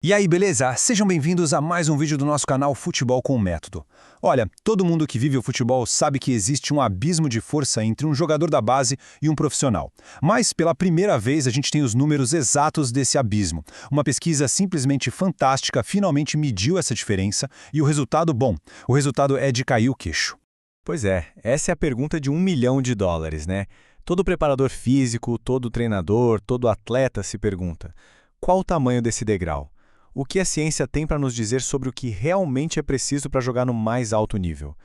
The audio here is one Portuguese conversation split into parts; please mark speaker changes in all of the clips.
Speaker 1: E aí, beleza? Sejam bem-vindos a mais um vídeo do nosso canal Futebol com Método. Olha, todo mundo que vive o futebol sabe que existe um abismo de força entre um jogador da base e um profissional. Mas, pela primeira vez, a gente tem os números exatos desse abismo. Uma pesquisa simplesmente fantástica finalmente mediu essa diferença e o resultado, bom, o resultado é de cair o queixo.
Speaker 2: Pois é, essa é a pergunta de $1 milhão, né? Todo preparador físico, todo treinador, todo atleta se pergunta: qual o tamanho desse degrau? O que a ciência tem para nos dizer sobre o que realmente é preciso para jogar no mais alto nível?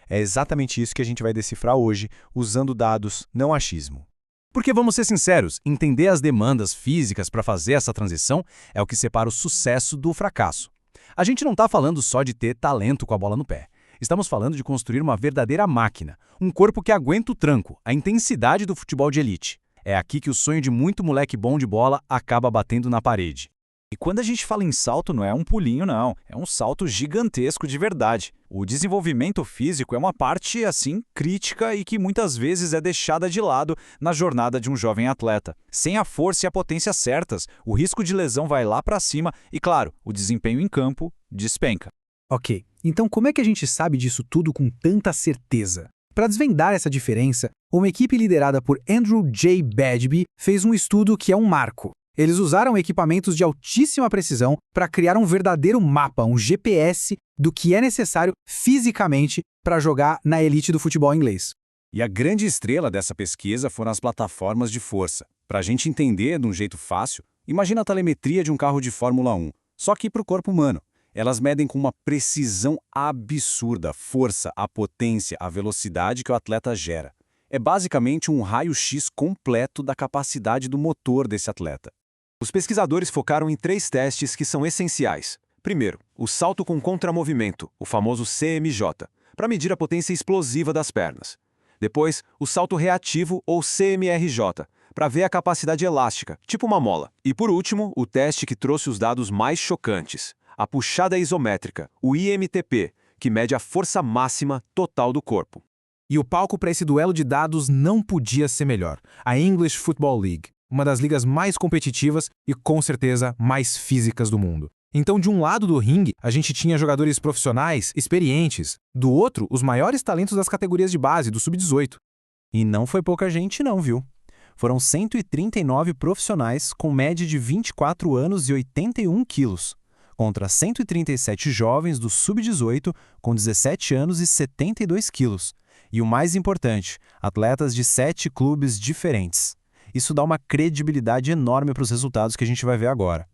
Speaker 2: É exatamente isso que a gente vai decifrar hoje, usando dados, não achismo.
Speaker 3: Porque vamos ser sinceros, entender as demandas físicas para fazer essa transição é o que separa o sucesso do fracasso. A gente não está falando só de ter talento com a bola no pé. Estamos falando de construir uma verdadeira máquina, um corpo que aguenta o tranco, a intensidade do futebol de elite. É aqui que o sonho de muito moleque bom de bola acaba batendo na parede.
Speaker 4: E quando a gente fala em salto, não é um pulinho, não. É um salto gigantesco de verdade. O desenvolvimento físico é uma parte, assim, crítica e que muitas vezes é deixada de lado na jornada de um jovem atleta. Sem a força e a potência certas, o risco de lesão vai lá para cima e, claro, o desempenho em campo despenca.
Speaker 5: Ok, então como é que a gente sabe disso tudo com tanta certeza? Para desvendar essa diferença, uma equipe liderada por Andrew J. Badgby fez um estudo que é um marco. Eles usaram equipamentos de altíssima precisão para criar um verdadeiro mapa, um GPS, do que é necessário fisicamente para jogar na elite do futebol inglês.
Speaker 3: E a grande estrela dessa pesquisa foram as plataformas de força. Para a gente entender de um jeito fácil, imagina a telemetria de um carro de Fórmula 1, só que para o corpo humano. Elas medem com uma precisão absurda a força, a potência, a velocidade que o atleta gera. É basicamente um raio-x completo da capacidade do motor desse atleta.
Speaker 6: Os pesquisadores focaram em 3 testes que são essenciais. Primeiro, o salto com contramovimento, o famoso CMJ, para medir a potência explosiva das pernas. Depois, o salto reativo ou CMRJ, para ver a capacidade elástica, tipo uma mola. E por último, o teste que trouxe os dados mais chocantes, a puxada isométrica, o IMTP, que mede a força máxima total do corpo.
Speaker 5: E o palco para esse duelo de dados não podia ser melhor. A English Football League, uma das ligas mais competitivas e, com certeza, mais físicas do mundo. Então, de um lado do ringue, a gente tinha jogadores profissionais, experientes. Do outro, os maiores talentos das categorias de base, do Sub-18.
Speaker 2: E não foi pouca gente não, viu? Foram 139 profissionais com média de 24 anos e 81 quilos, contra 137 jovens do Sub-18 com 17 anos e 72 quilos. E o mais importante, atletas de 7 clubes diferentes. Isso dá uma credibilidade enorme para os resultados que a gente vai ver agora.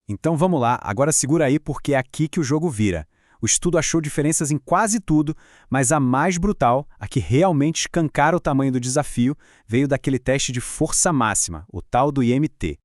Speaker 3: Então vamos lá, agora segura aí porque é aqui que o jogo vira. O estudo achou diferenças em quase tudo, mas a mais brutal, a que realmente escancara o tamanho do desafio, veio daquele teste de força máxima, o tal do IMT.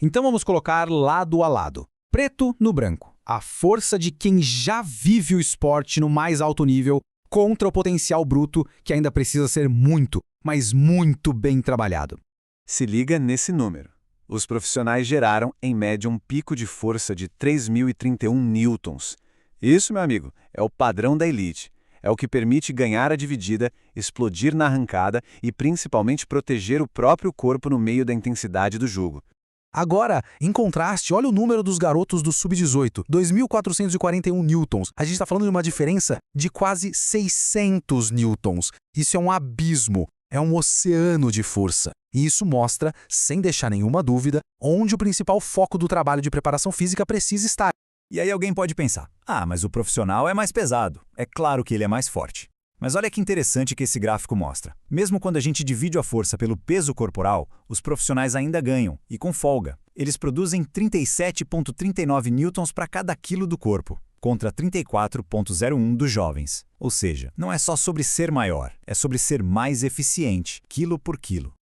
Speaker 5: Então vamos colocar lado a lado, preto no branco. A força de quem já vive o esporte no mais alto nível contra o potencial bruto que ainda precisa ser muito, mas muito bem trabalhado.
Speaker 2: Se liga nesse número. Os profissionais geraram, em média, um pico de força de 3.031 newtons. Isso, meu amigo, é o padrão da elite. É o que permite ganhar a dividida, explodir na arrancada e, principalmente, proteger o próprio corpo no meio da intensidade do jogo.
Speaker 5: Agora, em contraste, olha o número dos garotos do Sub-18, 2.441 newtons. A gente está falando de uma diferença de quase 600 newtons. Isso é um abismo, é um oceano de força. E isso mostra, sem deixar nenhuma dúvida, onde o principal foco do trabalho de preparação física precisa estar.
Speaker 4: E aí alguém pode pensar: mas o profissional é mais pesado. É claro que ele é mais forte. Mas olha que interessante que esse gráfico mostra. Mesmo quando a gente divide a força pelo peso corporal, os profissionais ainda ganham, e com folga. Eles produzem 37,39 newtons para cada quilo do corpo, contra 34,01 dos jovens. Ou seja, não é só sobre ser maior, é sobre ser mais eficiente, quilo por quilo.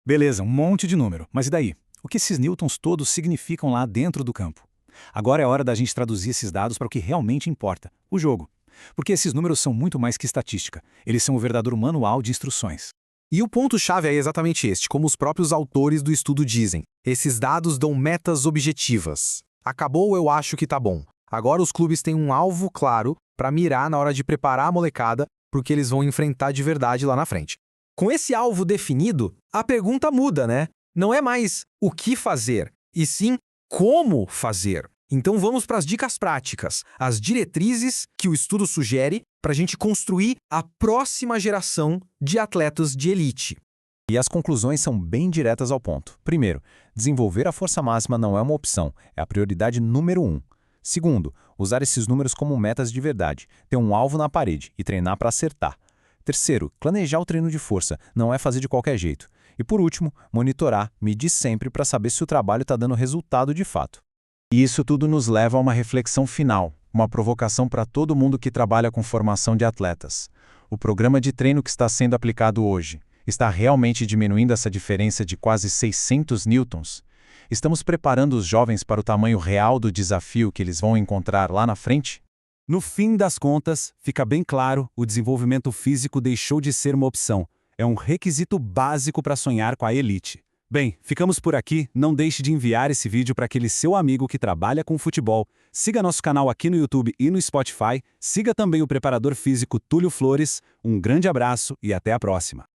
Speaker 3: Beleza, um monte de número. Mas e daí? O que esses newtons todos significam lá dentro do campo? Agora é hora da gente traduzir esses dados para o que realmente importa, o jogo. Porque esses números são muito mais que estatística. Eles são o verdadeiro manual de instruções.
Speaker 5: E o ponto-chave é exatamente este, como os próprios autores do estudo dizem. Esses dados dão metas objetivas. Acabou, eu acho que tá bom. Agora os clubes têm um alvo claro para mirar na hora de preparar a molecada porque eles vão enfrentar de verdade lá na frente. Com esse alvo definido, a pergunta muda, né? Não é mais o que fazer, e sim como fazer. Então vamos para as dicas práticas, as diretrizes que o estudo sugere para a gente construir a próxima geração de atletas de elite.
Speaker 2: E as conclusões são bem diretas ao ponto. Primeiro, desenvolver a força máxima não é uma opção, é a prioridade número 1. Segundo, usar esses números como metas de verdade, ter um alvo na parede e treinar para acertar. Terceiro, planejar o treino de força, não é fazer de qualquer jeito. E por último, monitorar, medir sempre para saber se o trabalho está dando resultado de fato.
Speaker 1: E isso tudo nos leva a uma reflexão final, uma provocação para todo mundo que trabalha com formação de atletas. O programa de treino que está sendo aplicado hoje está realmente diminuindo essa diferença de quase 600 newtons? Estamos preparando os jovens para o tamanho real do desafio que eles vão encontrar lá na frente?
Speaker 3: No fim das contas, fica bem claro, o desenvolvimento físico deixou de ser uma opção. É um requisito básico para sonhar com a elite. Bem, ficamos por aqui. Não deixe de enviar esse vídeo para aquele seu amigo que trabalha com futebol. Siga nosso canal aqui no YouTube e no Spotify. Siga também o preparador físico Túlio Flores. Um grande abraço e até a próxima.